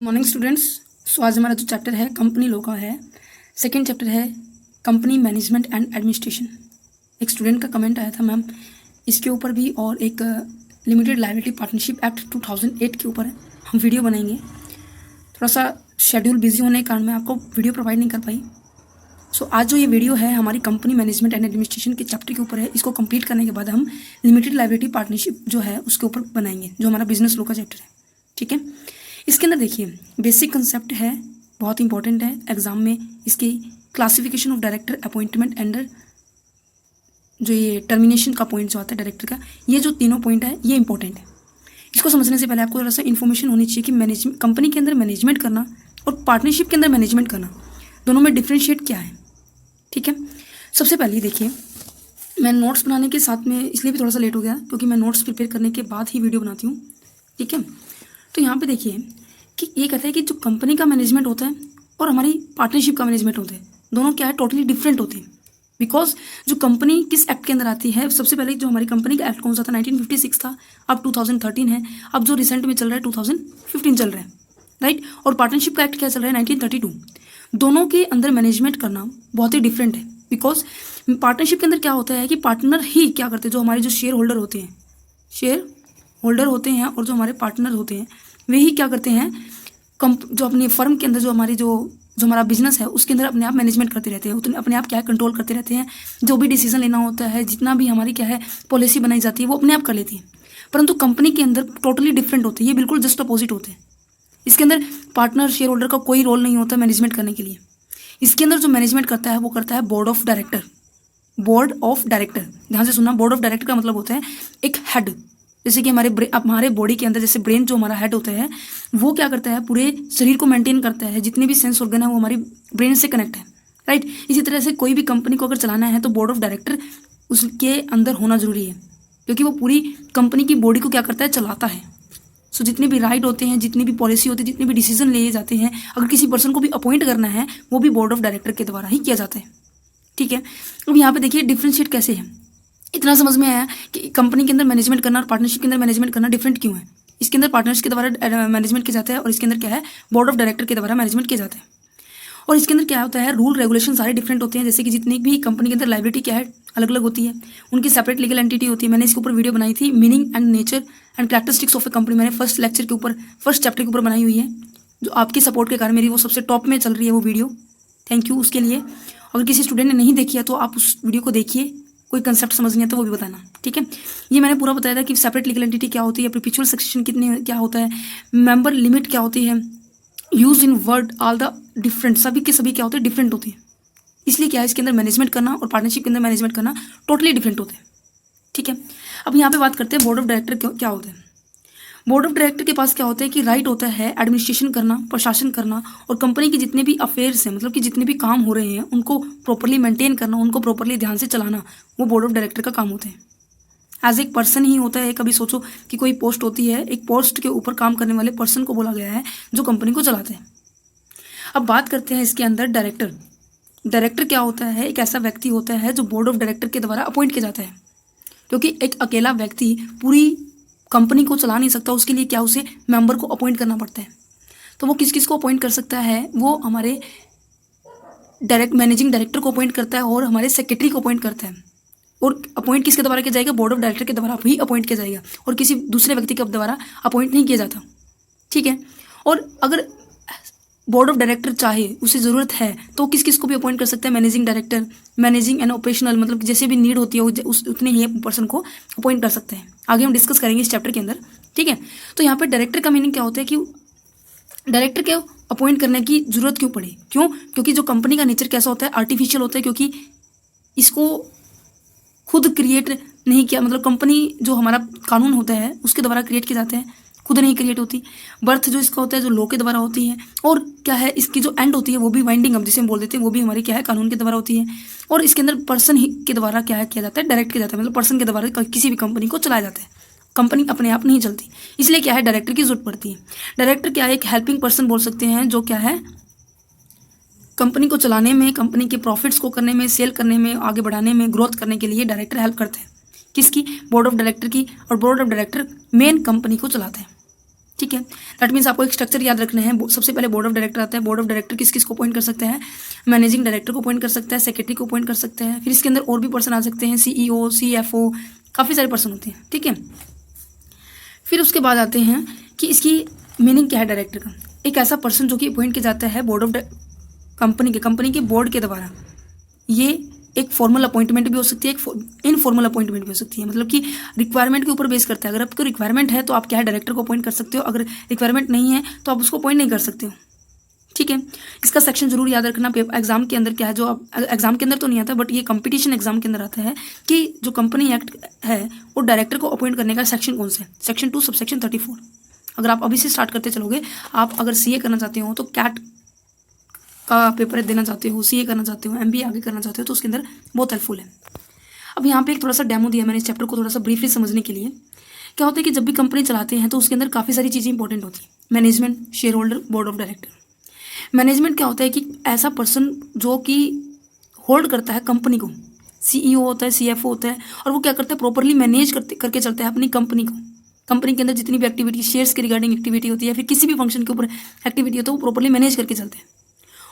Morning students. सो आज हमारा जो चैप्टर है कंपनी लॉ का है, सेकंड चैप्टर है कंपनी मैनेजमेंट एंड एडमिनिस्ट्रेशन। एक स्टूडेंट का कमेंट आया था मैम इसके ऊपर भी, और एक लिमिटेड लायबिलिटी पार्टनरशिप एक्ट 2008 के ऊपर हम वीडियो बनाएंगे। थोड़ा सा शेड्यूल बिजी होने के कारण मैं आपको वीडियो प्रोवाइड नहीं कर पाई। सो आज जो ये वीडियो है हमारी कंपनी मैनेजमेंट एंड एडमिनिस्ट्रेशन के चैप्टर के ऊपर है। इसको कंप्लीट करने के बाद हम लिमिटेड लायबिलिटी पार्टनरशिप जो है उसके ऊपर बनाएंगे, जो हमारा बिजनेस लॉ का चैप्टर है। ठीक है, इसके अंदर देखिए बेसिक कंसेप्ट है, बहुत इंपॉर्टेंट है एग्जाम में। इसकी classification of director, appointment and जो ये टर्मिनेशन का पॉइंट जो आता है डायरेक्टर का, ये जो तीनों पॉइंट है ये इंपॉर्टेंट है। इसको समझने से पहले आपको थोड़ा सा इन्फॉर्मेशन होनी चाहिए कि मैनेजमेंट, कंपनी के अंदर मैनेजमेंट करना और पार्टनरशिप के अंदर मैनेजमेंट करना, दोनों में डिफ्रेंशिएट क्या है। ठीक है, सबसे पहले देखिए मैं नोट्स बनाने के साथ में इसलिए भी थोड़ा सा लेट हो गया क्योंकि मैं नोट्स प्रिपेयर करने के बाद ही वीडियो बनाती हूँ। ठीक है, तो यहाँ पे देखिए कि ये कहता है कि जो कंपनी का मैनेजमेंट होता है और हमारी पार्टनरशिप का मैनेजमेंट होता है, दोनों क्या है, टोटली डिफरेंट होते हैं। बिकॉज जो कंपनी किस एक्ट के अंदर आती है, सबसे पहले जो हमारी कंपनी का एक्ट कौन सा था, 1956 था, अब 2013 है, अब जो रिसेंट में चल रहा है 2015 चल रहा है, राइट। और पार्टनरशिप का एक्ट क्या चल रहा है, 1932। दोनों के अंदर मैनेजमेंट करना बहुत ही डिफरेंट है। बिकॉज पार्टनरशिप के अंदर क्या होता है कि पार्टनर ही क्या करते हैं, जो हमारे जो शेयर होल्डर होते हैं, शेयर होल्डर होते हैं और जो हमारे पार्टनर होते हैं वे ही क्या करते हैं, जो अपनी फर्म के अंदर जो हमारी जो हमारा बिजनेस है उसके अंदर अपने आप मैनेजमेंट करते रहते हैं, उतने अपने आप क्या है कंट्रोल करते रहते हैं। जो भी डिसीजन लेना होता है, जितना भी हमारी क्या है पॉलिसी बनाई जाती है, वो अपने आप कर लेती है। परंतु कंपनी के अंदर टोटली डिफरेंट होते हैं, ये बिल्कुल जस्ट अपोजिट होते हैं। इसके अंदर पार्टनर शेयर होल्डर का कोई रोल नहीं होता मैनेजमेंट करने के लिए। इसके अंदर जो मैनेजमेंट करता है वो करता है board of director. Board of director, ध्यान से सुनना, बोर्ड ऑफ डायरेक्टर का मतलब होता है एक हेड। जैसे कि हमारे बॉडी के अंदर जैसे ब्रेन जो हमारा हेड होता है वो क्या करता है, पूरे शरीर को मेंटेन करता है, जितने भी सेंस ऑर्गन है वो हमारी ब्रेन से कनेक्ट है, राइट। इसी तरह से कोई भी कंपनी को अगर चलाना है तो बोर्ड ऑफ डायरेक्टर उसके अंदर होना जरूरी है, क्योंकि वो पूरी कंपनी की बॉडी को क्या करता है, चलाता है। सो जितने भी राइट होते हैं, जितनी भी पॉलिसी होती है, जितने भी डिसीजन लिए जाते हैं, अगर किसी पर्सन को भी अपॉइंट करना है वो भी बोर्ड ऑफ डायरेक्टर के द्वारा ही किया जाता है। ठीक है, अब यहाँ पे देखिए डिफ्रेंशिएट कैसे है। इतना समझ में आया कि कंपनी के अंदर मैनेजमेंट करना और पार्टनरशिप के अंदर मैनेजमेंट करना डिफरेंट क्यों है। इसके अंदर पार्टनर्स के द्वारा मैनेजमेंट किया जाता है और इसके अंदर क्या है, बोर्ड ऑफ डायरेक्टर के द्वारा मैनेजमेंट किया जाता है। और इसके अंदर क्या होता है, रूल रेगुलेशन सारे डिफरेंट होते हैं। जैसे कि जितनी भी कंपनी के अंदर लायबिलिटी क्या है अलग अलग होती है, उनकी सेपरेट लीगल एंटिटी होती है। मैंने इसके ऊपर वीडियो बनाई थी, meaning and nature and characteristics of A company, मैंने फर्स्ट लेक्चर के ऊपर, फर्स्ट चैप्टर के ऊपर बनाई हुई है, जो आपकी सपोर्ट के कारण मेरी वो सबसे टॉप में चल रही है वो वीडियो। थैंक यू उसके लिए। अगर किसी स्टूडेंट ने नहीं देखी है तो आप उस वीडियो को देखिए, कोई कंसेप्ट समझ नहीं है तो वो भी बताना। ठीक है, ये मैंने पूरा बताया था कि सेपरेट लीगल एंटिटी क्या होती है, परपेचुअल सक्सेशन कितने क्या होता है, मेंबर लिमिट क्या होती है, use in word all the different, सभी के सभी क्या होते हैं, डिफरेंट होती है। इसलिए क्या है, इसके अंदर मैनेजमेंट करना और पार्टनरशिप के अंदर मैनेजमेंट करना टोटली डिफरेंट होते हैं। ठीक है, अब यहाँ पे बात करते हैं बोर्ड ऑफ डायरेक्टर क्या होता है। बोर्ड ऑफ डायरेक्टर के पास क्या होता है कि राइट होता है एडमिनिस्ट्रेशन करना, प्रशासन करना, और कंपनी के जितने भी अफेयर्स हैं, मतलब कि जितने भी काम हो रहे हैं उनको प्रॉपरली मेंटेन करना, उनको प्रॉपरली ध्यान से चलाना, वो बोर्ड ऑफ डायरेक्टर का काम होता है। एज एक पर्सन ही होता है। कभी सोचो कि कोई पोस्ट होती है, एक पोस्ट के ऊपर काम करने वाले पर्सन को बोला गया है जो कंपनी को चलाते हैं। अब बात करते हैं इसके अंदर डायरेक्टर। डायरेक्टर क्या होता है, एक ऐसा व्यक्ति होता है जो बोर्ड ऑफ डायरेक्टर के द्वारा अपॉइंट किया जाता है, क्योंकि एक अकेला व्यक्ति पूरी कंपनी को चला नहीं सकता, उसके लिए क्या उसे मेंबर को अपॉइंट करना पड़ता है। तो वो किस किस को अपॉइंट कर सकता है, वो हमारे मैनेजिंग डायरेक्टर को अपॉइंट करता है और हमारे सेक्रेटरी को अपॉइंट करता है। और अपॉइंट किसके द्वारा किया जाएगा, बोर्ड ऑफ डायरेक्टर के द्वारा ही अपॉइंट किया जाएगा और किसी दूसरे व्यक्ति के द्वारा अपॉइंट नहीं किया जाता। ठीक है, और अगर बोर्ड ऑफ डायरेक्टर चाहे, उसे ज़रूरत है, तो किस किस को भी अपॉइंट कर सकता है, managing director, managing and operational, मतलब जैसे भी नीड होती है उतने ही पर्सन को अपॉइंट कर सकते हैं। आगे हम डिस्कस करेंगे इस चैप्टर के अंदर। ठीक है, तो यहाँ पर डायरेक्टर का मीनिंग क्या होता है कि डायरेक्टर के अपॉइंट करने की जरूरत क्यों पड़ी, क्योंकि जो कंपनी का नेचर कैसा होता है, आर्टिफिशियल होता है, क्योंकि इसको खुद क्रिएट नहीं किया, मतलब कंपनी जो हमारा कानून होता है उसके द्वारा क्रिएट किए जाते हैं, खुद नहीं क्रिएट होती। बर्थ जो इसका होता है जो लॉ के द्वारा होती है, और क्या है इसकी जो एंड होती है वो भी वाइंडिंग अप जिसे हम बोल देते हैं, वो भी हमारी क्या है कानून के द्वारा होती है। और इसके अंदर पर्सन ही के द्वारा क्या है किया जाता है, डायरेक्ट किया जाता है, मतलब पर्सन के द्वारा किसी भी कंपनी को चलाया जाता है। कंपनी अपने आप नहीं चलती, इसलिए क्या है डायरेक्टर की जरूरत पड़ती है। डायरेक्टर क्या है, एक हेल्पिंग पर्सन बोल सकते हैं, जो क्या है कंपनी को चलाने में, कंपनी के प्रॉफिट्स को करने में, सेल करने में, आगे बढ़ाने में, ग्रोथ करने के लिए डायरेक्टर हेल्प करते हैं। किसकी, बोर्ड ऑफ डायरेक्टर की। और board of director main company को चलाते हैं। ठीक है। दैट मीन्स आपको एक स्ट्रक्चर याद रखना है। सबसे पहले बोर्ड ऑफ डायरेक्टर आता है। बोर्ड ऑफ डायरेक्टर किस किस को अपॉइंट कर सकते हैं? मैनेजिंग डायरेक्टर को अपॉइंट कर सकता है, सेक्रेटरी को अपॉइंट कर सकता है, फिर इसके अंदर और भी पर्सन आ सकते हैं, CEO, CFO, काफ़ी सारे पर्सन होते हैं, ठीक है। फिर उसके बाद आते हैं कि इसकी मीनिंग क्या है डायरेक्टर का। एक ऐसा पर्सन जो कि अपॉइंट किया जाता है बोर्ड ऑफ कंपनी के बोर्ड के द्वारा। ये एक फॉर्मल अपॉइंटमेंट भी हो सकती है, एक इनफॉर्मल अपॉइंटमेंट भी हो सकती है, मतलब कि रिक्वायरमेंट के ऊपर बेस करता है। अगर आपको रिक्वायरमेंट है तो आप क्या है डायरेक्टर को अपॉइंट कर सकते हो, अगर रिक्वायरमेंट नहीं है तो आप उसको अपॉइंट नहीं कर सकते हो, ठीक है। इसका सेक्शन जरूर याद रखना एग्जाम के अंदर क्या है, जो आप एग्जाम के अंदर तो नहीं आता बट ये कंपटीशन एग्जाम के अंदर आता है कि जो कंपनी एक्ट है वो डायरेक्टर को अपॉइंट करने का सेक्शन कौन सा है? Section 2 subsection 34। अगर आप अभी से स्टार्ट करते चलोगे, आप अगर CA करना चाहते हो तो कैट का पेपर देना चाहते हो, CA करना चाहते हो, MBA आगे करना चाहते हो तो उसके अंदर बहुत हेल्पफुल है। अब यहाँ पे एक थोड़ा सा डेमो दिया मैंने इस चैप्टर को थोड़ा सा ब्रीफली समझने के लिए। क्या होता है कि जब भी कंपनी चलाते हैं तो उसके अंदर काफ़ी सारी चीज़ें इंपॉर्टेंट होती हैं। Management, share holder, board of director. Management क्या होता है कि ऐसा पर्सन जो कि होल्ड करता है कंपनी को, CEO होता है, CFO होता है, और वो क्या करता है प्रॉपरली मैनेज करके चलता है अपनी कंपनी को। कंपनी के अंदर जितनी भी एक्टिविटी, शेयर्स के रिगार्डिंग एक्टिविटी होती है, फिर किसी भी फंक्शन के ऊपर एक्टिविटी होती है, वो प्रॉपरली मैनेज करके चलते हैं।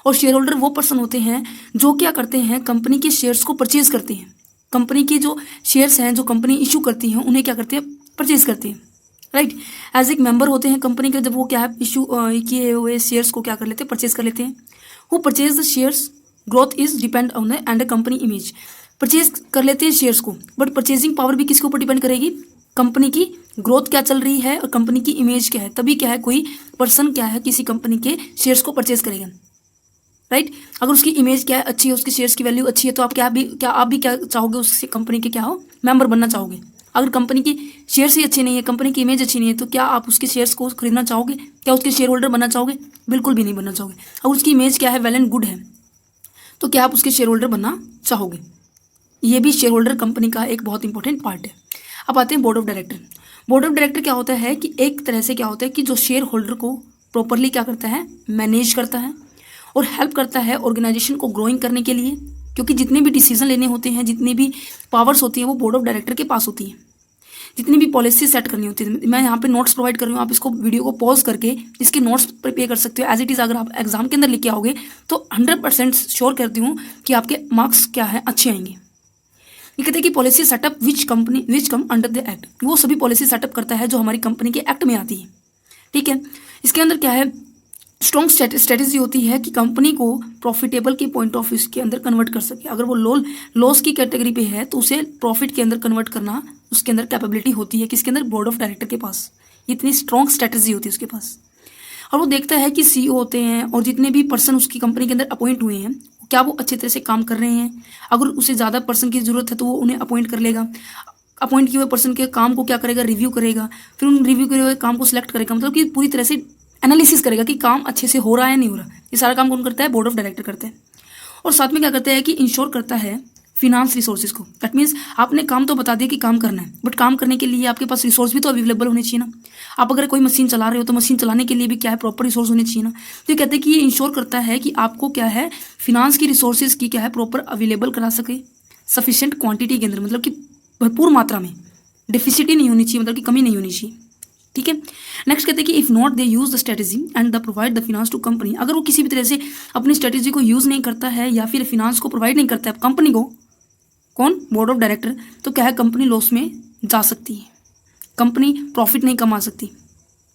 और शेयर होल्डर वो पर्सन होते हैं जो क्या करते हैं, कंपनी के शेयर्स को परचेज करते हैं। कंपनी की जो शेयर्स हैं जो कंपनी इशू करती हैं उन्हें क्या करते हैं, परचेज करते हैं, राइट। एज एक मेंबर होते हैं कंपनी के, जब वो क्या है इशू किए हुए शेयर्स को क्या कर लेते हैं, परचेज कर लेते हैं। Who purchase the shares, growth is depend on the end company image. Purchase कर लेते हैं शेयर्स को, बट परचेजिंग पावर भी किसके ऊपर डिपेंड करेगी, कंपनी की ग्रोथ क्या चल रही है और कंपनी की इमेज क्या है, तभी क्या है कोई पर्सन क्या है किसी कंपनी के शेयर्स को परचेज करेगा, राइट। अगर उसकी इमेज क्या है, अच्छी है, उसके शेयर्स की वैल्यू अच्छी है, तो आप आप भी क्या चाहोगे, उस कंपनी के क्या हो, मेंबर बनना चाहोगे। अगर कंपनी की शेयर्स ही अच्छी नहीं है, कंपनी की इमेज अच्छी नहीं है, तो क्या आप उसके शेयर्स को खरीदना चाहोगे, क्या उसके शेयर होल्डर बनना चाहोगे, बिल्कुल भी नहीं बनना चाहोगे। अगर उसकी इमेज क्या है, वेल एंड गुड है, तो क्या आप उसके शेयर होल्डर बनना चाहोगे। ये भी शेयर होल्डर कंपनी का एक बहुत इंपॉर्टेंट पार्ट है। अब आते हैं board of director. Board of director क्या होता है कि एक तरह से क्या होता है कि जो शेयर होल्डर को प्रॉपरली क्या करता है, मैनेज करता है और हेल्प करता है ऑर्गेनाइजेशन को ग्रोइंग करने के लिए, क्योंकि जितने भी डिसीजन लेने होते हैं, जितनी भी पावर्स होती हैं वो बोर्ड ऑफ डायरेक्टर के पास होती हैं। जितनी भी पॉलिसी सेट करनी होती है, मैं यहाँ पे नोट्स प्रोवाइड कर रही हूँ, आप इसको वीडियो को पॉज करके इसके नोट्स प्रिपेयर कर सकते हो एज इट इज़। अगर आप एग्जाम के अंदर लिख के आओगे तो 100% श्योर करती हूँ कि आपके मार्क्स क्या है, अच्छे आएंगे। ये कहते हैं कि policy setup which come under the act, वो सभी पॉलिसी सेटअप करता है जो हमारी कंपनी के एक्ट में आती है, ठीक है। इसके अंदर क्या है, स्ट्रॉन्ग स्ट्रेटेजी होती है कि कंपनी को प्रॉफिटेबल के पॉइंट ऑफ व्यू के अंदर कन्वर्ट कर सके। अगर वो लॉस की कैटेगरी पे है तो उसे प्रॉफिट के अंदर कन्वर्ट करना उसके अंदर कैपेबिलिटी होती है, किसके अंदर, बोर्ड ऑफ डायरेक्टर के पास। इतनी स्ट्रॉन्ग स्ट्रेटेजी होती है उसके पास। और वो देखता है कि CEO होते हैं और जितने भी पर्सन उसकी कंपनी के अंदर अपॉइंट हुए हैं क्या वो अच्छे तरह से काम कर रहे हैं। अगर उसे ज़्यादा पर्सन की ज़रूरत है तो वो उन्हें अपॉइंट कर लेगा। अपॉइंट किए हुए पर्सन के काम को क्या करेगा, रिव्यू करेगा, फिर उन रिव्यू किए हुए काम को सिलेक्ट करेगा, मतलब कि पूरी तरह से एनालिसिस करेगा कि काम अच्छे से हो रहा है नहीं हो रहा। ये सारा काम कौन करता है, बोर्ड ऑफ डायरेक्टर करते हैं। और साथ में क्या करता है कि इंश्योर करता है फिनांस रिसोर्सेज को। दैट मीन्स आपने काम तो बता दिया कि काम करना है, बट काम करने के लिए आपके पास रिसोर्स भी तो अवेलेबल होने चाहिए ना। आप अगर कोई मशीन चला रहे हो तो मशीन चलाने के लिए भी क्या है, प्रॉपर रिसोर्स होने चाहिए ना। तो ये कहते हैं कि ये इंश्योर करता है कि आपको क्या है, फिनांस की रिसोर्सेज की क्या है प्रॉपर अवेलेबल करा सके, सफिशिएंट क्वांटिटी के अंदर, मतलब कि भरपूर मात्रा में, डिफिसिट नहीं होनी चाहिए, मतलब कि कमी नहीं होनी चाहिए, ठीक है। नेक्स्ट कहते हैं कि if not they use the strategy and the provide the finance to company. अगर वो किसी भी तरह से अपनी स्ट्रेटेजी को यूज नहीं करता है या फिर फिनांस को प्रोवाइड नहीं करता है कंपनी को, कौन, बोर्ड ऑफ डायरेक्टर, तो क्या है कंपनी लॉस में जा सकती है, कंपनी प्रॉफिट नहीं कमा सकती,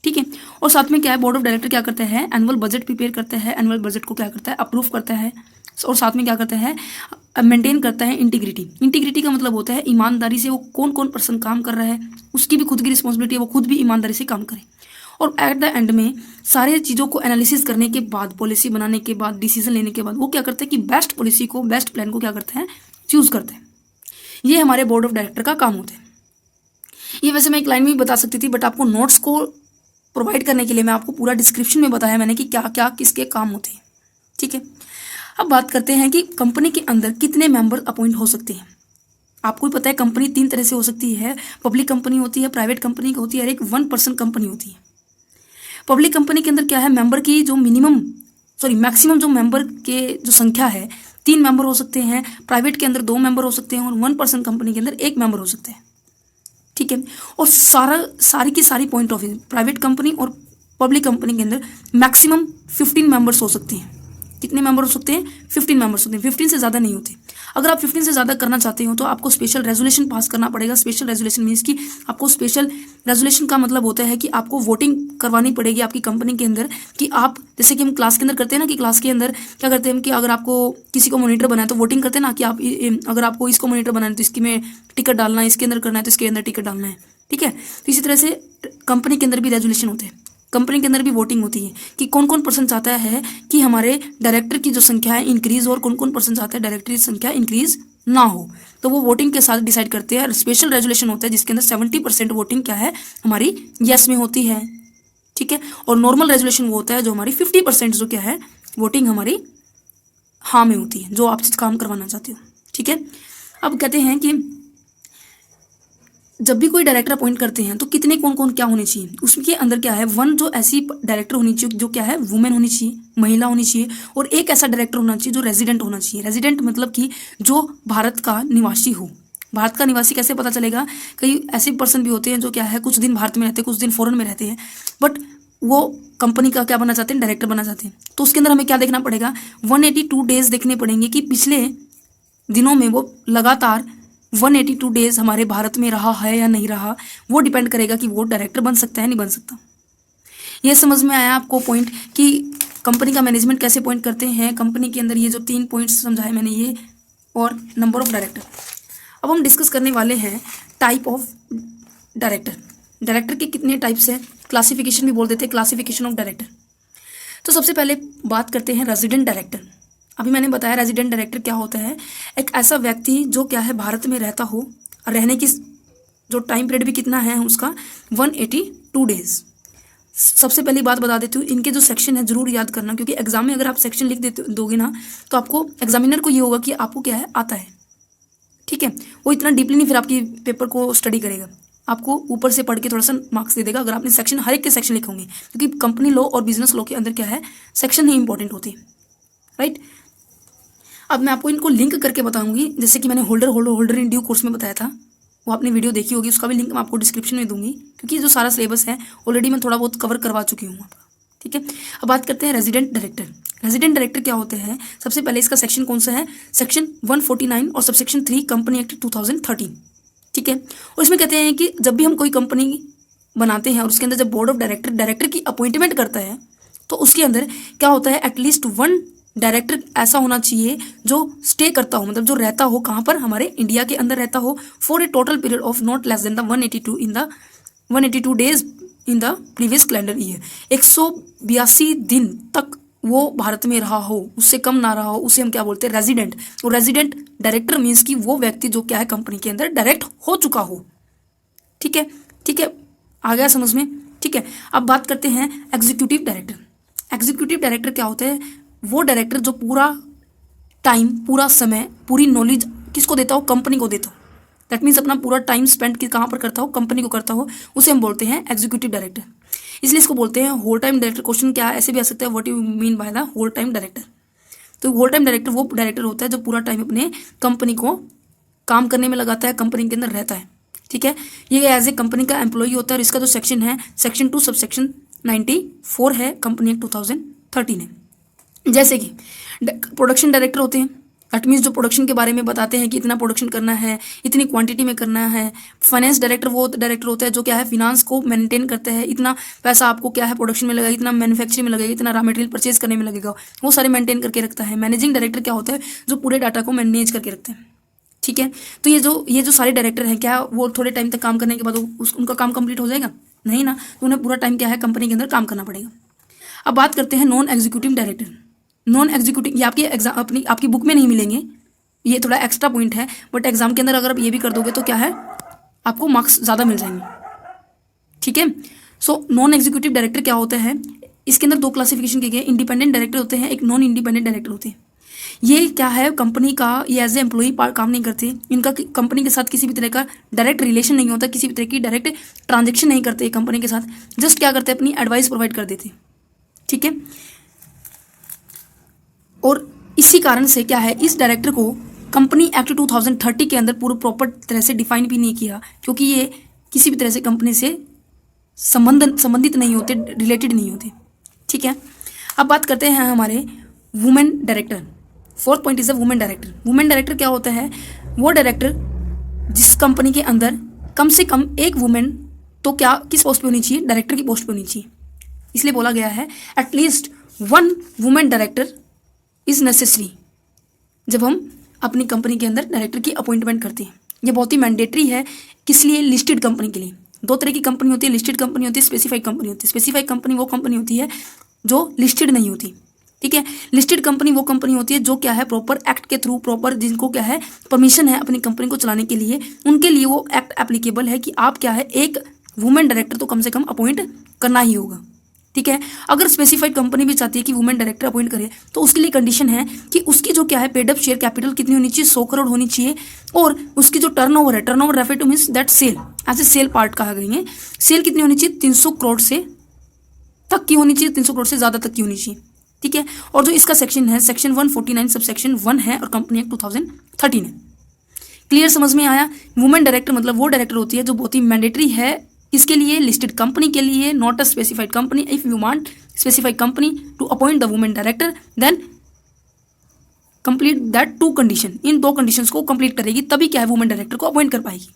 ठीक है। और साथ में क्या है, बोर्ड ऑफ डायरेक्टर क्या करता है, एनुअल बजट प्रिपेयर करता है, एनुअल बजट को क्या करता है, अप्रूव करता है, और साथ में क्या करता है, मेंटेन करता है इंटीग्रिटी। इंटीग्रिटी का मतलब होता है ईमानदारी से वो कौन कौन पर्सन काम कर रहा है, उसकी भी खुद की रिस्पॉन्सिबिलिटी है, वो खुद भी ईमानदारी से काम करे। और एट द एंड में सारे चीज़ों को एनालिसिस करने के बाद, पॉलिसी बनाने के बाद, डिसीजन लेने के बाद वो क्या करता है कि बेस्ट पॉलिसी को, बेस्ट प्लान को क्या करता है, चूज करता है। ये हमारे बोर्ड ऑफ डायरेक्टर का काम होता है। ये वैसे मैं एक लाइन में भी बता सकती थी, बट आपको नोट्स को प्रोवाइड करने के लिए मैं आपको पूरा डिस्क्रिप्शन में बताया मैंने कि क्या क्या किसके काम होते हैं, ठीक है। अब बात करते हैं कि कंपनी के अंदर कितने मेंबर अपॉइंट हो सकते हैं। आपको भी पता है कंपनी 3 तरह से हो सकती है, पब्लिक कंपनी होती है, प्राइवेट कंपनी होती है और एक 1 पर्सन कंपनी होती है। पब्लिक कंपनी के अंदर क्या है, मेंबर की जो मैक्सिमम जो मेंबर के जो संख्या है 3 मेंबर हो सकते हैं, प्राइवेट के अंदर 2 मेंबर हो सकते हैं और 1 पर्सन कंपनी के अंदर 1 मेंबर हो सकते हैं, ठीक है। और सारी की सारी point of view, private company और पब्लिक कंपनी के अंदर मैक्सिमम 15 मेंबर्स हो सकते हैं। कितने मेंबर हो सकते हैं? 15 मेंबर्स होते हैं, 15 से ज़्यादा नहीं होते। अगर आप 15 से ज़्यादा करना चाहते हो तो आपको स्पेशल रेजोल्यूशन पास करना पड़ेगा। स्पेशल रेजोल्यूशन मीन्स कि आपको स्पेशल रेजोल्यूशन का मतलब होता है कि आपको वोटिंग करवानी पड़ेगी आपकी कंपनी के अंदर, कि आप जैसे कि हम क्लास के अंदर करते हैं ना, कि क्लास के अंदर क्या करते हैं हम, कि अगर आपको किसी को मॉनिटर बनाए तो वोटिंग करते हैं ना, कि आप अगर आपको इसको मॉनिटर बनाना है तो इसकी में टिकट डालना है, इसके अंदर करना है तो इसके अंदर टिकट डालना है, ठीक है। तो इसी तरह से कंपनी के अंदर भी रेजोल्यूशन होते हैं, कंपनी के अंदर भी वोटिंग होती है कि कौन कौन पर्सन चाहता है कि हमारे डायरेक्टर की जो संख्या है इंक्रीज, और कौन कौन पर्सन चाहता है डायरेक्टर की संख्या इंक्रीज ना हो। तो वो वोटिंग के साथ डिसाइड करते हैं। स्पेशल रेजोल्यूशन होता है जिसके अंदर 70% वोटिंग क्या है हमारी यस में होती है, ठीक है। और नॉर्मल रेजोल्यूशन वो होता है जो हमारी 50% जो क्या है वोटिंग हमारी हाँ में होती है, जो आप काम करवाना चाहते हो, ठीक है। अब कहते हैं कि जब भी कोई डायरेक्टर अपॉइंट करते हैं तो कितने कौन कौन क्या होने चाहिए, उसके अंदर क्या है, वन जो ऐसी डायरेक्टर होनी चाहिए जो क्या है वुमेन होनी चाहिए, महिला होनी चाहिए, और एक ऐसा डायरेक्टर होना चाहिए जो रेजिडेंट होना चाहिए। रेजिडेंट मतलब कि जो भारत का निवासी हो। भारत का निवासी कैसे पता चलेगा? कई ऐसे पर्सन भी होते हैं जो क्या है कुछ दिन भारत में रहते हैं, कुछ दिन फॉरेन में रहते हैं, बट वो कंपनी का क्या बनना चाहते हैं, डायरेक्टर बनना चाहते हैं। तो उसके अंदर हमें क्या देखना पड़ेगा, 182 डेज देखने पड़ेंगे कि पिछले दिनों में वो लगातार 182 डेज हमारे भारत में रहा है या नहीं रहा। वो डिपेंड करेगा कि वो डायरेक्टर बन सकता है नहीं बन सकता। ये समझ में आया आपको पॉइंट कि कंपनी का मैनेजमेंट कैसे अपॉइंट करते हैं। कंपनी के अंदर ये जो 3 पॉइंट्स समझाए मैंने ये, और नंबर ऑफ डायरेक्टर। अब हम डिस्कस करने वाले हैं टाइप ऑफ डायरेक्टर। डायरेक्टर के कितने टाइप्स हैं, क्लासिफिकेशन भी बोल देते हैं, क्लासिफिकेशन ऑफ डायरेक्टर। तो सबसे पहले बात करते हैं रेजिडेंट डायरेक्टर। अभी मैंने बताया रेजिडेंट डायरेक्टर क्या होता है, एक ऐसा व्यक्ति जो क्या है भारत में रहता हो, और रहने की जो टाइम पीरियड भी कितना है उसका 182 डेज। सबसे पहली बात बता देती हूँ, इनके जो सेक्शन है जरूर याद करना, क्योंकि एग्जाम में अगर आप सेक्शन लिख देते दोगे ना तो आपको एग्जामिनर को ये होगा कि आपको क्या है आता है, ठीक है। वो इतना डीपली नहीं फिर आपकी पेपर को स्टडी करेगा, आपको ऊपर से पढ़ के थोड़ा सा मार्क्स दे देगा अगर आपने सेक्शन हर एक के सेक्शन लिखे होंगे, क्योंकि कंपनी लॉ और बिजनेस लॉ के अंदर क्या है सेक्शन ही इंपॉर्टेंट होते हैं, राइट। अब मैं आपको इनको लिंक करके बताऊंगी, जैसे कि मैंने होल्डर इन ड्यू कोर्स में बताया था, वो आपने वीडियो देखी होगी, उसका भी लिंक मैं आपको डिस्क्रिप्शन में दूंगी, क्योंकि जो सारा सिलेबस है ऑलरेडी मैं थोड़ा बहुत कवर करवा चुकी हूँ आपका, ठीक है। अब बात करते हैं रेजिडेंट डायरेक्टर। रेजिडेंट डायरेक्टर क्या होते हैं, सबसे पहले इसका सेक्शन कौन सा है, सेक्शन 149 और सबसेक्शन 3 कंपनी एक्ट 2013, ठीक है। और इसमें कहते हैं कि जब भी हम कोई कंपनी बनाते हैं और उसके अंदर जब बोर्ड ऑफ डायरेक्टर की अपॉइंटमेंट करता है तो उसके अंदर क्या होता है, एटलीस्ट 1 डायरेक्टर ऐसा होना चाहिए जो स्टे करता हो, मतलब जो रहता हो कहाँ पर, हमारे इंडिया के अंदर रहता हो, for a total period of not less than the 182 days in the previous calendar year. 182 दिन तक वो भारत में रहा हो, उससे कम ना रहा हो, उसे हम क्या बोलते हैं, रेजिडेंट। और रेजिडेंट डायरेक्टर मीन्स कि वो व्यक्ति जो क्या है कंपनी के अंदर डायरेक्ट हो चुका हो, ठीक है, ठीक है, आ गया समझ में, ठीक है। अब बात करते हैं एग्जीक्यूटिव डायरेक्टर। एग्जीक्यूटिव डायरेक्टर क्या होता है, वो डायरेक्टर जो पूरा टाइम, पूरा समय, पूरी नॉलेज किसको देता हो, कंपनी को देता हो। दैट मीन्स अपना पूरा टाइम स्पेंड कहाँ पर करता हो, कंपनी को करता हो, उसे हम बोलते हैं एग्जीक्यूटिव डायरेक्टर। इसलिए इसको बोलते हैं होल टाइम डायरेक्टर। क्वेश्चन क्या है ऐसे भी आ सकता है, what you mean by the whole time director. तो होल टाइम डायरेक्टर वो डायरेक्टर होता है जो पूरा टाइम अपने कंपनी को काम करने में लगाता है, कंपनी के अंदर रहता है, ठीक है। ये एज ए कंपनी का एम्प्लॉई होता है। और इसका जो सेक्शन है सेक्शन 2 सबसेक्शन 94 है कंपनी एक्ट 2013 है। जैसे कि प्रोडक्शन डायरेक्टर होते हैं, दैट मीन्स जो प्रोडक्शन के बारे में बताते हैं कि इतना प्रोडक्शन करना है, इतनी क्वांटिटी में करना है। फाइनेंस डायरेक्टर वो डायरेक्टर होता है जो क्या है फिनांस को मेंटेन करता है, इतना पैसा आपको क्या है प्रोडक्शन में लगेगा, इतना मैन्युफैक्चरिंग में लगेगा, इतना रॉ मटेरियल परचेज करने में लगेगा, वो सारे मेंटेन करके रखता है। मैनेजिंग डायरेक्टर क्या होता है, जो पूरे डाटा को मैनेज करके रखते हैं, ठीक है। तो ये जो सारे डायरेक्टर हैं क्या वो थोड़े टाइम तक काम करने के बाद उनका काम कंप्लीट हो जाएगा, नहीं ना, तो उन्हें पूरा टाइम क्या है कंपनी के अंदर काम करना पड़ेगा। अब बात करते हैं non executive director. Non executive ये आपके एग्जाम आपकी बुक में नहीं मिलेंगे, ये थोड़ा एक्स्ट्रा पॉइंट है, बट एग्जाम के अंदर अगर आप ये भी कर दोगे तो क्या है आपको मार्क्स ज़्यादा मिल जाएंगे, ठीक है। सो नॉन एग्जीक्यूटिव डायरेक्टर क्या होता है, इसके अंदर 2 क्लासिफिकेशन किए गए, इंडिपेंडेंट डायरेक्टर होते हैं, एक नॉन इंडिपेंडेंट डायरेक्टर होते हैं। ये क्या है कंपनी का, ये एज ए एम्प्लॉई काम नहीं करते, इनका कंपनी के साथ किसी भी तरह का डायरेक्ट रिलेशन नहीं होता, किसी भी तरह की डायरेक्ट ट्रांजेक्शन नहीं करते कंपनी के साथ, जस्ट क्या करते हैं अपनी एडवाइस प्रोवाइड कर देते, ठीक है। और इसी कारण से क्या है इस डायरेक्टर को कंपनी एक्ट 2030 के अंदर पूरा प्रॉपर तरह से डिफाइन भी नहीं किया, क्योंकि ये किसी भी तरह से कंपनी से संबंधित नहीं होते, रिलेटेड नहीं होते। ठीक है, अब बात करते हैं हमारे women director. Fourth point is a women director. Women director क्या होता है? वो डायरेक्टर जिस कंपनी के अंदर कम से कम एक वुमेन तो क्या किस पोस्ट पे होनी चाहिए? डायरेक्टर की पोस्ट पे होनी चाहिए। इसलिए बोला गया है at least one women director is necessary जब हम अपनी कंपनी के अंदर डायरेक्टर की अपॉइंटमेंट करते हैं। ये बहुत ही मैंडेटरी है। किस लिए? लिस्टेड कंपनी के लिए। दो तरह की कंपनी होती है, लिस्टेड कंपनी होती है, स्पेसिफाइड कंपनी होती है। स्पेसिफाइड कंपनी वो कंपनी होती है जो लिस्टेड नहीं होती। ठीक है, लिस्टेड कंपनी वो कंपनी होती है जो क्या है प्रॉपर एक्ट के थ्रू, प्रॉपर जिनको क्या है परमिशन है अपनी कंपनी को चलाने के लिए, उनके लिए वो एक्ट एप्लीकेबल है कि आप क्या है एक वुमेन डायरेक्टर तो कम से कम अपॉइंट करना ही होगा। ठीक है, अगर स्पेसिफाइड कंपनी भी चाहती है कि वुमेन डायरेक्टर अपॉइंट करे तो उसके लिए कंडीशन है कि उसकी जो क्या है पेड अप शेयर कैपिटल कितनी होनी चाहिए? 100 करोड़ होनी चाहिए। और उसकी जो टर्नओवर है, turnover refer to means that sale, as a sale part कहा गई है। सेल कितनी होनी चाहिए? 300 करोड़ से तक की होनी चाहिए, 300 करोड़ से ज़्यादा तक की होनी चाहिए। ठीक है, और जो इसका सेक्शन है सेक्शन 149 सब सेक्शन 1 है और कंपनी एक्ट 2013 है। क्लियर समझ में आया? वुमेन डायरेक्टर मतलब वो डायरेक्टर होती है जो बहुत ही मैंडेटरी है। इसके लिए लिस्टेड कंपनी के लिए, not a specified company. If you want specified company to appoint the women director then complete that 2 condition. इन 2 कंडीशंस को कंप्लीट करेगी तभी क्या है वुमेन डायरेक्टर को अपॉइंट कर पाएगी।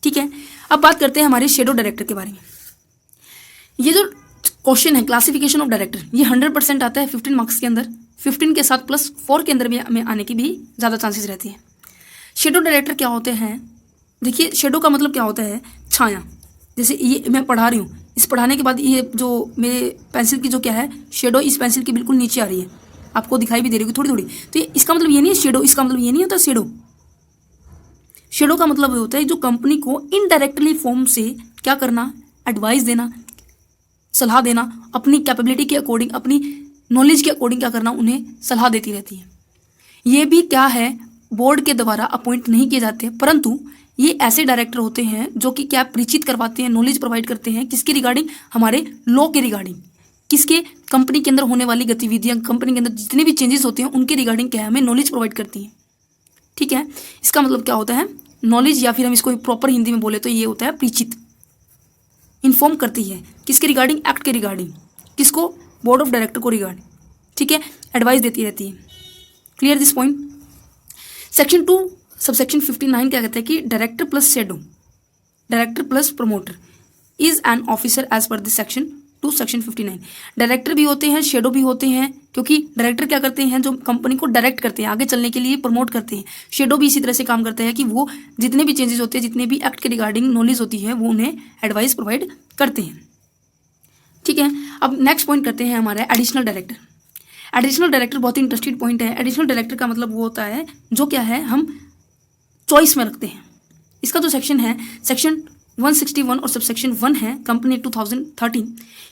ठीक है, अब बात करते हैं हमारे शेडो डायरेक्टर के बारे में। ये जो क्वेश्चन है क्लासिफिकेशन ऑफ डायरेक्टर, ये 100% आता है 15 मार्क्स के अंदर। 15 के साथ +4 के अंदर में आने की भी ज़्यादा चांसेस रहती है। शेडो डायरेक्टर क्या होते हैं? देखिए, शेडो का मतलब क्या होता है? छाया। जैसे ये मैं पढ़ा रही हूँ, इस पढ़ाने के बाद ये जो मेरे पेंसिल की जो क्या है शेडो इस पेंसिल के बिल्कुल नीचे आ रही है, आपको दिखाई भी दे रही होगी थोड़ी थोड़ी। तो इसका मतलब ये नहीं है शेडो, इसका मतलब ये नहीं होता शेडो। शेडो का मतलब होता है जो कंपनी को इनडायरेक्टली फॉर्म से क्या करना, एडवाइस देना, सलाह देना, अपनी कैपेबिलिटी के अकॉर्डिंग, अपनी नॉलेज के अकॉर्डिंग क्या करना, उन्हें सलाह देती रहती है। ये भी क्या है बोर्ड के द्वारा अपॉइंट नहीं किए जाते, परंतु ये ऐसे डायरेक्टर होते हैं जो कि क्या परिचित करवाते हैं, नॉलेज प्रोवाइड करते हैं किसके रिगार्डिंग? हमारे लॉ के रिगार्डिंग, किसके? कंपनी के अंदर होने वाली गतिविधियां, कंपनी के अंदर जितने भी चेंजेस होते हैं उनके रिगार्डिंग क्या है हमें नॉलेज प्रोवाइड करती है। ठीक है, इसका मतलब क्या होता है? नॉलेज, या फिर हम इसको प्रॉपर हिंदी में बोले तो ये होता है परिचित। इन्फॉर्म करती है किसके रिगार्डिंग? एक्ट के रिगार्डिंग। किसको? बोर्ड ऑफ डायरेक्टर को रिगार्डिंग। ठीक है, एडवाइस देती रहती है। Clear this point? Section 2 subsection 59 क्या कहता है कि director plus shadow, director plus promoter is an officer as per this section 2 section 59। Director भी होते हैं, शेडो भी होते हैं, क्योंकि डायरेक्टर क्या करते हैं? जो कंपनी को डायरेक्ट करते हैं, आगे चलने के लिए प्रमोट करते हैं। शेडो भी इसी तरह से काम करता है कि वो जितने भी चेंजेस होते हैं, जितने भी एक्ट के रिगार्डिंग नॉलेज होती है, वो उन्हें एडवाइस प्रोवाइड करते हैं। ठीक है, अब नेक्स्ट पॉइंट करते हैं हमारा एडिशनल डायरेक्टर। एडिशनल डायरेक्टर बहुत ही इंटरेस्टिंग पॉइंट है। एडिशनल डायरेक्टर का मतलब वो होता है जो क्या है हम चॉइस में रखते हैं। इसका जो सेक्शन है सेक्शन 161 और सब सेक्शन 1 है कंपनी 2013।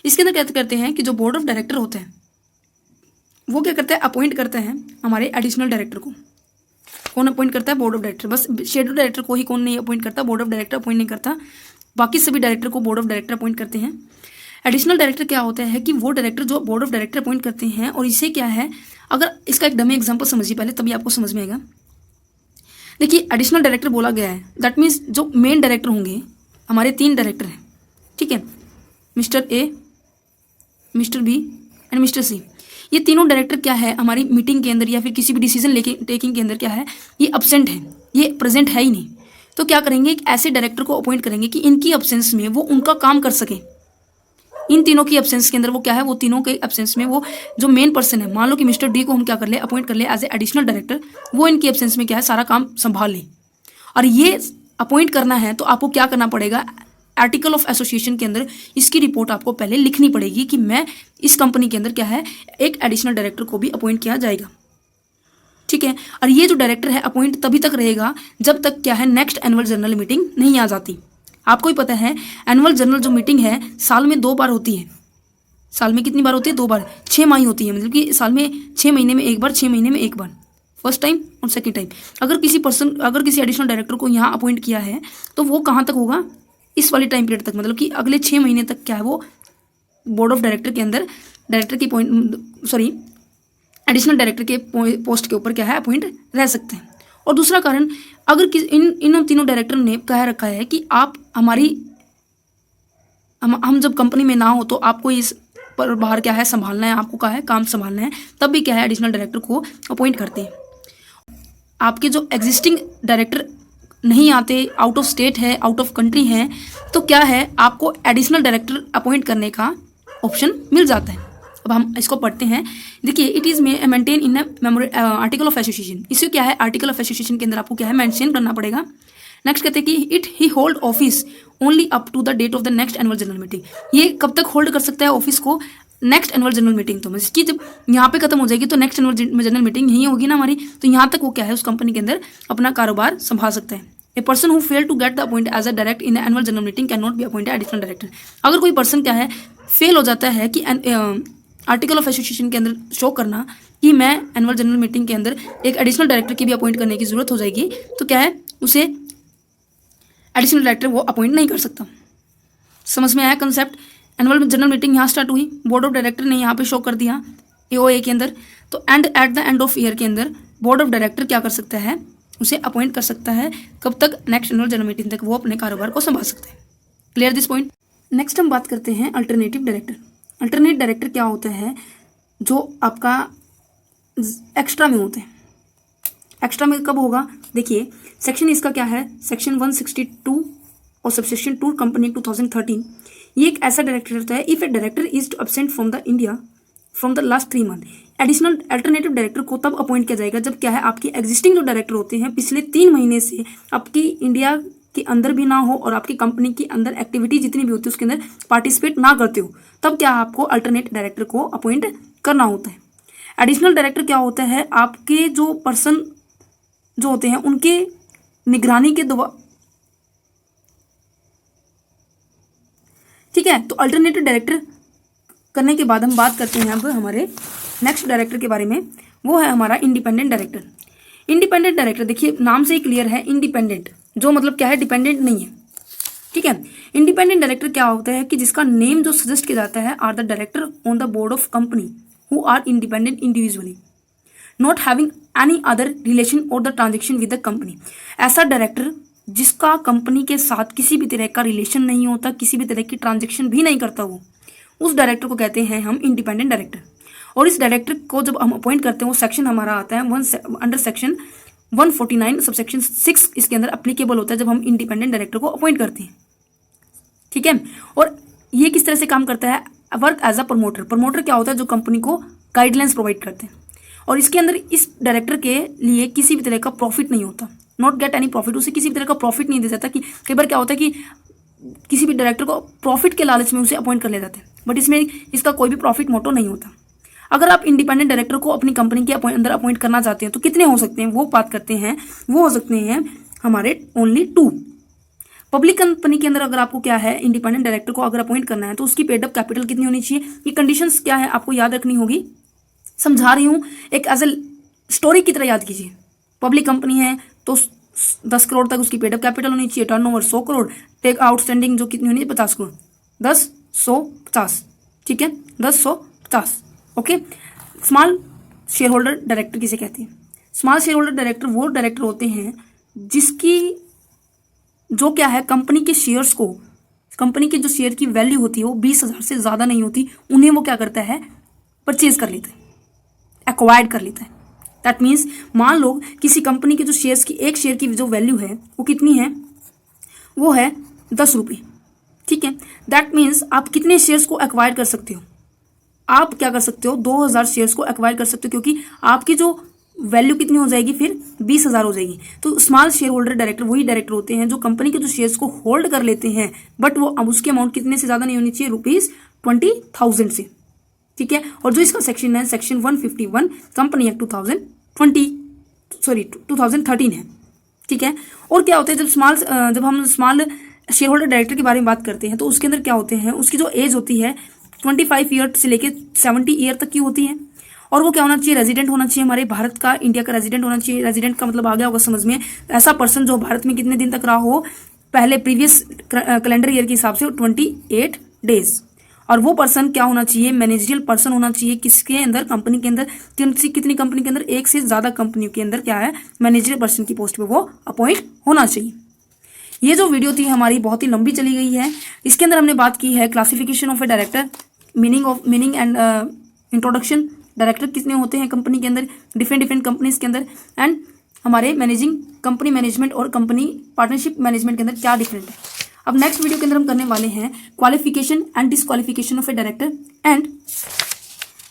इसके अंदर क्या करते हैं कि जो बोर्ड ऑफ डायरेक्टर होते हैं वो क्या करता है? अपॉइंट करते हैं हमारे एडिशनल डायरेक्टर को। कौन अपॉइंट करता है? Board of director. बस शेडो डायरेक्टर को ही कौन नहीं अपॉइंट करता? बोर्ड ऑफ डायरेक्टर अपॉइंट नहीं करता, बाकी सभी डायरेक्टर को बोर्ड ऑफ डायरेक्टर अपॉइंट करते हैं। एडिशनल डायरेक्टर क्या होता है कि वो डायरेक्टर जो बोर्ड ऑफ डायरेक्टर अपॉइंट करते हैं, और इसे क्या है, अगर इसका एक डमी एग्जांपल समझिए पहले तभी आपको समझ में आएगा। देखिए, एडिशनल डायरेक्टर बोला गया है, दैट मीन्स जो मेन डायरेक्टर होंगे, हमारे 3 डायरेक्टर हैं। ठीक है, mister A, mister B and mister C. ये तीनों डायरेक्टर क्या है हमारी मीटिंग के अंदर या फिर किसी भी डिसीजन टेकिंग के अंदर क्या है, ये अब्सेंट है, ये प्रेजेंट है ही नहीं। तो क्या करेंगे? एक ऐसे डायरेक्टर को अपॉइंट करेंगे कि इनकी एब्सेंस में वो उनका काम कर सके। इन तीनों की एब्सेंस के अंदर वो क्या है, वो तीनों के एब्सेंस में वो जो मेन पर्सन है, मान लो कि मिस्टर डी को हम क्या कर ले, अपॉइंट कर ले एज ए एडिशनल डायरेक्टर, वो इनकी एब्सेंस में क्या है सारा काम संभाल ले। और ये अपॉइंट करना है तो आपको क्या करना पड़ेगा? आर्टिकल ऑफ एसोसिएशन के अंदर इसकी रिपोर्ट आपको पहले लिखनी पड़ेगी कि मैं इस कंपनी के अंदर क्या है एक एडिशनल डायरेक्टर को भी अपॉइंट किया जाएगा। ठीक है, और ये जो डायरेक्टर है अपॉइंट तभी तक रहेगा जब तक क्या है नेक्स्ट एनुअल जनरल मीटिंग नहीं आ जाती। आपको ही पता है एनुअल जनरल जो मीटिंग है साल में 2 बार होती है। साल में कितनी बार होती है? 2 बार। 6 माही होती है, मतलब कि साल में 6 महीने में 1 बार, 6 महीने में 1 बार, फर्स्ट टाइम और सेकंड टाइम। अगर किसी एडिशनल डायरेक्टर को यहाँ अपॉइंट किया है तो वो कहाँ तक होगा? इस वाली टाइम पीरियड तक, मतलब कि अगले 6 महीने तक क्या है वो बोर्ड ऑफ डायरेक्टर के अंदर डायरेक्टर की एडिशनल डायरेक्टर के पोस्ट के ऊपर क्या है अपॉइंट रह सकते हैं। और दूसरा कारण, अगर इन तीनों डायरेक्टर ने कह रखा है कि आप हमारी हम जब कंपनी में ना हो तो आपको इस पर बाहर क्या है संभालना है, आपको क्या है काम संभालना है, तब भी क्या है एडिशनल डायरेक्टर को अपॉइंट करते हैं। आपके जो एग्जिस्टिंग डायरेक्टर नहीं आते, आउट ऑफ स्टेट है, आउट ऑफ कंट्री है, तो क्या है आपको एडिशनल डायरेक्टर अपॉइंट करने का ऑप्शन मिल जाता है। अब हम इसको पढ़ते हैं। देखिए, it is maintain in article of association. इससे क्या है आर्टिकल ऑफ एसोसिएशन के अंदर आपको क्या है मेंशन करना पड़ेगा। नेक्स्ट कहते हैं कि he hold office only up to the date of the next annual general meeting. ये कब तक होल्ड कर सकता है ऑफिस को? Next annual general meeting. तो इसकी जब यहाँ पे खत्म हो जाएगी तो नेक्स्ट एनुअल जनरल मीटिंग यही होगी ना हमारी, तो यहाँ तक वो क्या है उस कंपनी के अंदर अपना कारोबार संभाल सकता है। A person who fail to get the appoint as a direct in annual general meeting can not be appointed additional director. अगर कोई पर्सन क्या है फेल हो जाता है कि आर्टिकल ऑफ एसोसिएशन के अंदर शो करना कि मैं एनुअल जनरल मीटिंग के अंदर एक एडिशनल डायरेक्टर की भी अपॉइंट करने की जरूरत हो जाएगी, तो क्या है उसे एडिशनल डायरेक्टर वो अपॉइंट नहीं कर सकता। समझ में आया कंसेप्ट? एनुअल जनरल मीटिंग यहाँ स्टार्ट हुई, बोर्ड ऑफ डायरेक्टर ने यहाँ पे शो कर दिया AOA के अंदर, तो at the end of year के अंदर बोर्ड ऑफ डायरेक्टर क्या कर सकता है उसे अपॉइंट कर सकता है। कब तक? नेक्स्ट एनुअल जनरल मीटिंग तक वो अपने कारोबार को संभाल सकते हैं। Clear this point? नेक्स्ट हम बात करते हैं अल्टरनेटिव डायरेक्टर। अल्टरनेट डायरेक्टर क्या होता है? जो आपका एक्स्ट्रा में होते हैं। एक्स्ट्रा में कब होगा? देखिए, सेक्शन इसका क्या है, सेक्शन 162 और सबसेक्शन 2 कंपनी 2013। ये एक ऐसा डायरेक्टर होता है if a director is to absent from the India from the last 3 month. Additional alternative director को तब अपॉइंट किया जाएगा जब क्या है आपके एग्जिस्टिंग जो डायरेक्टर होते हैं पिछले 3 महीने से आपकी इंडिया के अंदर भी ना हो और आपकी कंपनी के अंदर एक्टिविटी जितनी भी होती है उसके अंदर पार्टिसिपेट ना करते हो, तब क्या आपको अल्टरनेट डायरेक्टर को अपॉइंट करना होता है। एडिशनल डायरेक्टर क्या होता है? आपके जो पर्सन जो होते हैं उनके निगरानी के द्वारा, ठीक है। तो अल्टरनेटिव डायरेक्टर करने के बाद हम बात करते हैं अब हमारे नेक्स्ट डायरेक्टर के बारे में, वो है हमारा इंडिपेंडेंट डायरेक्टर। इंडिपेंडेंट डायरेक्टर देखिए नाम से ही क्लियर है, इंडिपेंडेंट जो मतलब क्या है डिपेंडेंट नहीं है, ठीक है। इंडिपेंडेंट डायरेक्टर क्या होता है कि जिसका नेम जो सजेस्ट किया जाता है are the director on the board of company who are independent individually not having any other relation or the transaction with the company. ऐसा डायरेक्टर जिसका कंपनी के साथ किसी भी तरह का रिलेशन नहीं होता, किसी भी तरह की ट्रांजेक्शन भी नहीं करता, वो उस डायरेक्टर को कहते हैं हम इंडिपेंडेंट डायरेक्टर। और इस डायरेक्टर को जब हम अपॉइंट करते हैं वो सेक्शन हमारा आता है अंडर सेक्शन 149 सबसेक्शन 6 इसके अंदर अप्लीकेबल होता है जब हम इंडिपेंडेंट डायरेक्टर को अपॉइंट करते हैं, ठीक है। और ये किस तरह से काम करता है? Work as a promoter. Promoter क्या होता है? जो कंपनी को गाइडलाइंस प्रोवाइड करते हैं। और इसके अंदर इस डायरेक्टर के लिए किसी भी तरह का प्रॉफिट नहीं होता, नॉट गेट एनी प्रॉफिट। उसे किसी भी तरह का प्रॉफिट नहीं दिया जाता। कि कई बार क्या होता है कि किसी भी डायरेक्टर को प्रॉफिट के लालच में उसे अपॉइंट कर ले जाते हैं, बट इसमें इसका कोई भी प्रॉफिट मोटो नहीं होता। अगर आप इंडिपेंडेंट डायरेक्टर को अपनी कंपनी के अंदर अपॉइंट करना चाहते हैं तो कितने हो सकते हैं वो बात करते हैं। वो हो सकते हैं हमारे ओनली 2। पब्लिक कंपनी के अंदर अगर आपको क्या है इंडिपेंडेंट डायरेक्टर को अगर अपॉइंट करना है तो उसकी पेड अप कैपिटल कितनी होनी चाहिए, ये कंडीशंस क्या है आपको याद रखनी होगी। समझा रही हूँ, एक एज ए स्टोरी की तरह याद कीजिए। पब्लिक कंपनी है तो 10 करोड़ तक उसकी पेड अप कैपिटल होनी चाहिए, टर्नओवर 100 करोड़, टेक आउटस्टैंडिंग जो कितनी होनी है 50 करोड़, 10 100 50, ठीक है 10 100 50, okay. Small share holder director किसे कहते हैं? स्मॉल शेयर होल्डर डायरेक्टर वो डायरेक्टर होते हैं जिसकी जो क्या है कंपनी के शेयर्स को, कंपनी के जो शेयर की वैल्यू होती है वो 20,000 से ज़्यादा नहीं होती, उन्हें वो क्या करता है परचेज कर लेता है, एक्वायर्ड कर लेता है। दैट मीन्स मान लो किसी कंपनी के जो शेयर्स की एक शेयर की जो वैल्यू है वो कितनी है, वो है 10 रुपये, ठीक है। दैट मीन्स आप कितने शेयर्स को एक्वायर कर सकते हो? आप क्या कर सकते हो 2000 शेयर्स को एक्वायर कर सकते हो, क्योंकि आपकी जो वैल्यू कितनी हो जाएगी फिर 20,000 हो जाएगी। तो स्मॉल शेयर होल्डर डायरेक्टर वही डायरेक्टर होते हैं जो कंपनी के जो शेयर्स को होल्ड कर लेते हैं, बट वो अब उसकी अमाउंट कितने से ज़्यादा नहीं होनी चाहिए, ₹20,000 से, ठीक है। और जो इसका सेक्शन है सेक्शन 151 कंपनी एक्ट 2013 है, ठीक है। और क्या होता है जब हम स्मॉल शेयर होल्डर डायरेक्टर के बारे में बात करते हैं तो उसके अंदर क्या होते हैं, उसकी जो एज होती है 25 ईयर से लेके 70 ईयर तक की होती है। और वो क्या होना चाहिए, रेजिडेंट होना चाहिए, हमारे भारत का, इंडिया का रेजिडेंट होना चाहिए। रेजिडेंट का मतलब आ गया होगा समझ में, ऐसा पर्सन जो भारत में कितने दिन तक रहा हो, पहले प्रीवियस कैलेंडर ईयर के हिसाब से 28 डेज। और वो पर्सन क्या होना चाहिए, मैनेजरियल पर्सन होना चाहिए। किसके अंदर, कंपनी के अंदर, कितनी कंपनी के अंदर, एक से ज़्यादा कंपनियों के अंदर क्या है मैनेजरियल पर्सन की पोस्ट पे वो अपॉइंट होना चाहिए। ये जो वीडियो थी हमारी बहुत ही लंबी चली गई है। इसके अंदर हमने बात की है classification of a director, meaning and introduction, director कितने होते हैं कंपनी के अंदर, डिफरेंट कंपनीज के अंदर, एंड हमारे कंपनी मैनेजमेंट और कंपनी पार्टनरशिप मैनेजमेंट के अंदर क्या डिफरेंट है। अब नेक्स्ट वीडियो के अंदर हम करने वाले हैं qualification and disqualification of a director and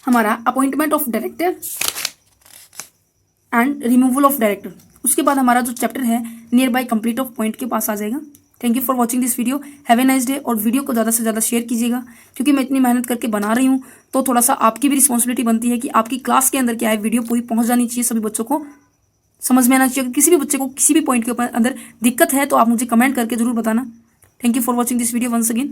हमारा appointment of director and removal of director. उसके बाद हमारा जो चैप्टर है near by complete of point के पास आ जाएगा। Thank you for watching this video, have a nice day. और वीडियो को ज़्यादा से ज़्यादा शेयर कीजिएगा, क्योंकि मैं इतनी मेहनत करके बना रही हूँ तो थोड़ा सा आपकी भी रिस्पॉन्सिबिलिटी बनती है कि आपकी क्लास के अंदर क्या है, वीडियो पूरी पहुँच जानी चाहिए, सभी बच्चों को समझ में आना चाहिए। किसी भी बच्चे को किसी भी पॉइंट के अंदर दिक्कत है तो आप मुझे कमेंट करके जरूर बताना। Thank you for watching this video once again.